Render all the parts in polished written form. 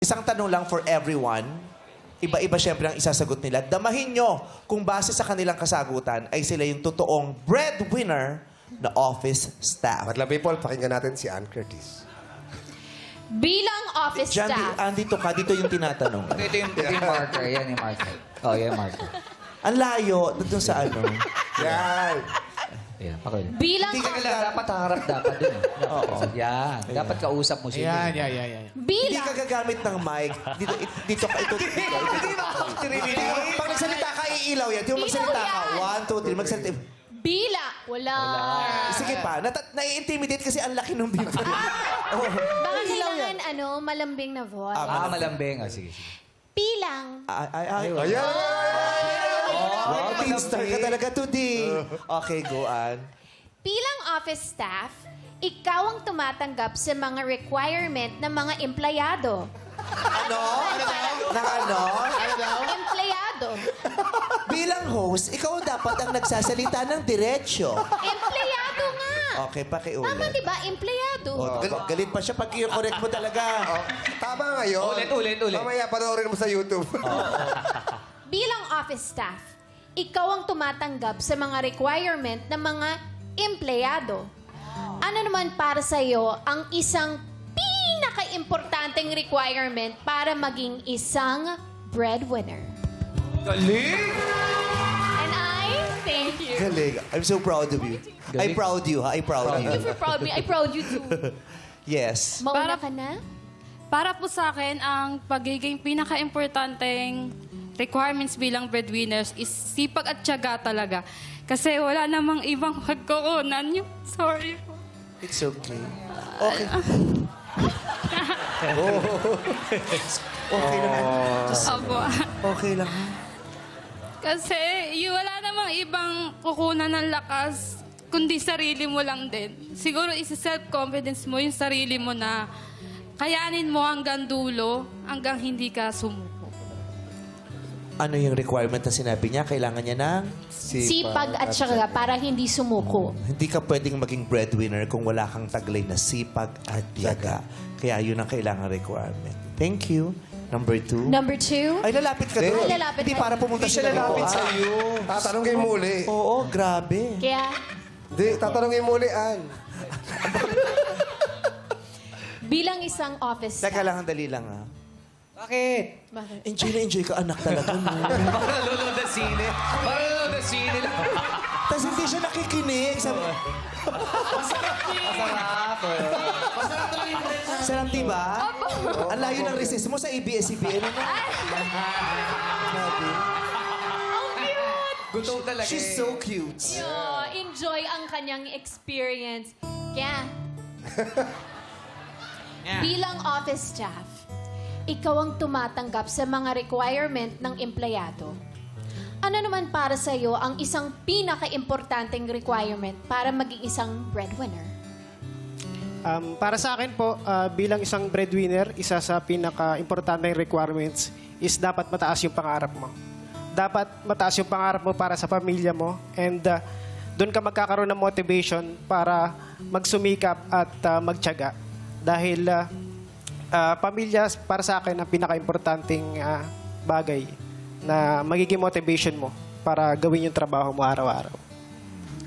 Isang tanong lang for everyone. Iba-iba syempre ang isasagot nila. Damahin nyo kung base sa kanilang kasagutan ay sila yung totoong breadwinner na office staff. Madlang people, pakinggan natin si Ann Curtis. Bilang office Diyan, staff, andito ka. Dito yung tinatanong. Ito yung marker. Yan yung marker. Oh, yan yung marker. Ang layo. Doon sa ano. Yan! Ayan, okay. bilang Hindi ka Dapat harap dapat dun. Oo. Yan. Dapat kausap mo siya. Yan. Hindi bilang ka gagamit ng mic. Dito ka. Ito. Pag nagsalita ka, iilaw yan. Di mo magsalita ka. Ilaw 1, yan. 2, 3. Magsalita. wala. Sige pa. Nai-intimidate kasi ang laki ng bibig. Oh. Baka kailangan malambing na voice. Malambing. Sige. Bilang Ay. Ayan! Wow, teen star ka talaga today. Okay, go on. Bilang office staff, ikaw ang tumatanggap sa mga requirement ng mga empleyado. Ano? Nang ano? Empleyado. Bilang host, ikaw dapat ang nagsasalita ng diretsyo. Empleyado nga. Okay, pakiulit. Tama, di ba? Empleyado. Galit pa siya pag i-correct mo talaga. Tama ngayon. Ulit. Mamaya, panoorin mo sa YouTube. Bilang office staff, ikaw ang tumatanggap sa mga requirement ng mga empleyado. Ano naman para sa iyo ang isang pinaka-importanteng requirement para maging isang breadwinner? Galing! And I thank you. Galing. I'm so proud of you. I proud you, ha? I proud Thank you you. for proud me. I proud you too. Yes. Mauna ka na? Para po sa akin, ang pagiging pinaka-importanteng requirements bilang breadwinners is sipag at tiyaga talaga. Kasi wala namang ibang pagkukunan yung sorry po. It's okay. Okay. Okay lang. Opo. Okay lang. Kasi wala namang ibang kukunan ng lakas kundi sarili mo lang din. Siguro isa-self-confidence mo yung sarili mo na kayanin mo hanggang dulo, hanggang hindi ka sumuko. Ano yung requirement na sinabi niya? Kailangan niya ng... Sipag at syaga para hindi sumuko. Hindi ka pwedeng maging breadwinner kung wala kang taglay na sipag at tiyaga. Kaya yun ang kailangan requirement. Thank you. Number 2. Number 2, Ay, lalapit ka doon. Ay, lalapit Hindi ka. para pumunta siya lalapit sa iyo. Tatanungin mo uli. Oo, grabe. kaya Hindi, tatanungin mo uli, Ann. bilang isang office staff. Teka lang, dali lang ha. Bakit? Bakit? Enjoy na enjoy ka, anak talaga. No? Para nanonood ng sine. Para nanonood ng sine lang. Tapos hindi siya nakikinig. Sabi, Masarap. sarap, diba? Ang layo ng recess mo sa ABS-CBN. Ano? Grabe. Gutom talaga. She's so cute. Enjoy ang kanyang experience. Kaya, bilang office staff, ikaw ang tumatanggap sa mga requirement ng empleyado. Ano naman para sa iyo ang isang pinaka-importanteng requirement para maging isang breadwinner? Para sa akin po, bilang isang breadwinner, isa sa pinaka-importanteng requirements is dapat mataas yung pangarap mo. Dapat mataas yung pangarap mo para sa pamilya mo and doon ka magkakaroon ng motivation para magsumikap at magtiyaga. Dahil pamilya para sa akin ang pinaka-importanting bagay na magiging motivation mo para gawin yung trabaho mo araw-araw.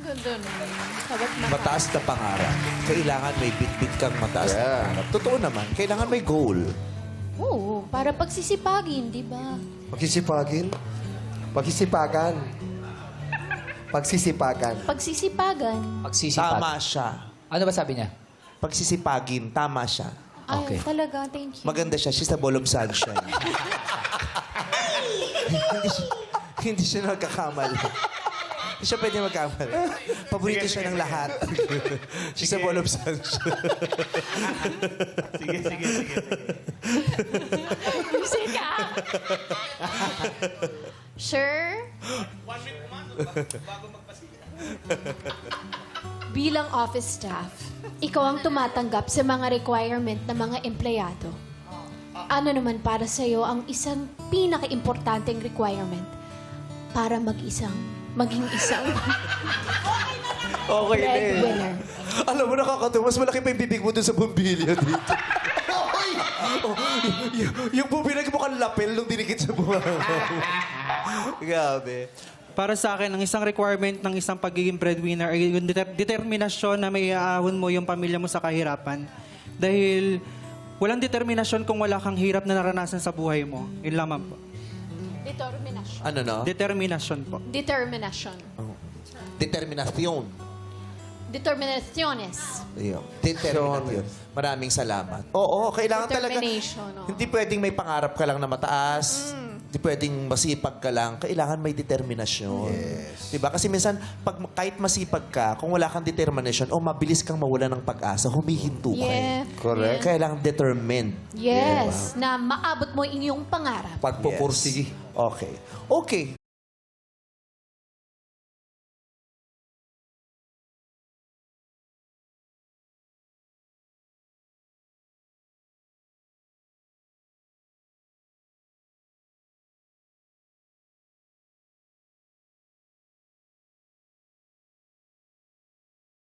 Ganda naman. Sabat na. Mataas na pangarap. Kailangan may bit-bit kang mataas na pangarap. Totoo naman. Kailangan may goal. Oo, para pagsisipagin, di ba? Pagsisipagin? Pagsisipagan. Pagsisipagan. Pagsisipagan. Magsisipag. Tama siya. Ano ba sabi niya? Pagsisipagin, tama siya. Ay, Okay. talaga, thank you. Maganda siya. She's a ball of sunshine. hindi siya nagkakamali. Hindi siya pwede magkamali. Paborito siya ng lahat. She's a ball of sunshine. Sige. Music ka! Sure? Bilang office staff, ikaw ang tumatanggap sa mga requirement ng mga empleyado. Ano naman para sa iyo ang isang pinaka-importanteng requirement para maging isang Okay breadwinner? Alam mo, nakakatawa. Mas malaki pa yung bibig mo dun sa bumbilya dito. Yung bubinag mo kang lapel nung dinikit sa buhay mo. Grabe. Para sa akin, ang isang requirement ng isang pagiging breadwinner ay yung determinasyon na may aahon mo yung pamilya mo sa kahirapan. Dahil walang determinasyon kung wala kang hirap na naranasan sa buhay mo. Yun lamang po. Determination. Ano no? Determinasyon po. Determination. Determinasyon. Determinaciones. Ayun. Determinasyon. Maraming salamat. Oo, kailangan talaga. Determination, oo. Hindi pwedeng may pangarap ka lang na mataas. Hindi pwedeng masipag ka lang. Kailangan may determinasyon. Yes. Diba? Kasi minsan, kahit masipag ka, kung wala kang determinasyon, mabilis kang mawala ng pag-asa, humihinto ka. Yeah. Correct. Kailangan determined. Yes. Na maabot mo yung iyong pangarap. Pagpupursigi. Okay. Okay.